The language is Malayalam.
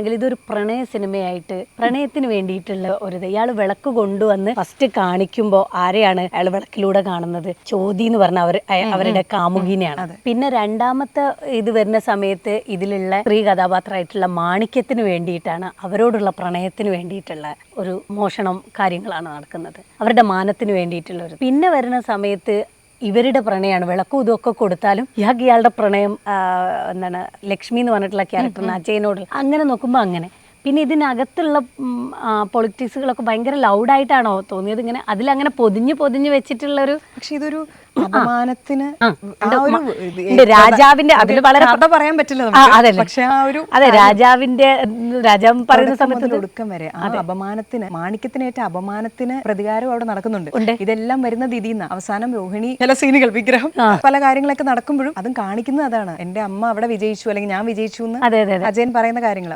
എങ്കിൽ ഇതൊരു പ്രണയ സിനിമയായിട്ട് പ്രണയത്തിന് വേണ്ടിയിട്ടുള്ള ഒരു ഇയാൾ വിളക്ക് കൊണ്ടുവന്ന് ഫസ്റ്റ് കാണിക്കുമ്പോൾ ആരെയാണ് അയാൾ വിളക്കിലൂടെ കാണുന്നത്? ചോതി എന്ന് പറഞ്ഞ അവരുടെ കാമുകിനെയാണ്. പിന്നെ രണ്ടാമത്തെ ഇത് വരുന്ന സമയത്ത് ഇതിലുള്ള സ്ത്രീ കഥാപാത്രമായിട്ടുള്ള മാണിക്യത്തിന് വേണ്ടിയിട്ടാണ്, അവരോടുള്ള പ്രണയത്തിന് വേണ്ടിയിട്ടുള്ള ഒരു മോഷണം കാര്യങ്ങളാണ് നടക്കുന്നത്, അവരുടെ മാനത്തിന് വേണ്ടിയിട്ടുള്ള ഒരു. പിന്നെ വരുന്ന സമയത്ത് ഇവരുടെ പ്രണയമാണ്, വിളക്കും ഇതൊക്കെ കൊടുത്താലും ഇയാളുടെ പ്രണയം എന്താണ് ലക്ഷ്മി എന്ന് പറഞ്ഞിട്ടുള്ള ക്യാരക്ടറിന് അജയനോട്. അങ്ങനെ നോക്കുമ്പോൾ അങ്ങനെ. പിന്നെ ഇതിനകത്തുള്ള പൊളിറ്റിക്സുകളൊക്കെ ഭയങ്കര ലൗഡായിട്ടാണോ തോന്നിയത്? ഇങ്ങനെ അതിലങ്ങനെ പൊതിഞ്ഞ് വെച്ചിട്ടുള്ളൊരു. പക്ഷെ ഇതൊരു അപമാനത്തിന് രാജാവിന്റെ അതിൽ വളരെ പറയാൻ പറ്റില്ല. പക്ഷെ ആ ഒരു രാജാവ് പറയുന്ന സമയത്ത് ഒടുക്കം വരെ ആ അപമാനത്തിന്, മാണിക്യത്തിനേറ്റ അപമാനത്തിന് പ്രതികാരം അവിടെ നടക്കുന്നുണ്ട്. ഇതെല്ലാം വരുന്നത് ഇതിന്ന്. അവസാനം രോഹിണി ചില സീനുകൾ, വിഗ്രഹം, പല കാര്യങ്ങളൊക്കെ നടക്കുമ്പോഴും അതും കാണിക്കുന്നത് അതാണ്. എന്റെ അമ്മ അവിടെ വിജയിച്ചു അല്ലെങ്കിൽ ഞാൻ വിജയിച്ചു എന്ന് അജയൻ പറയുന്ന കാര്യങ്ങൾ.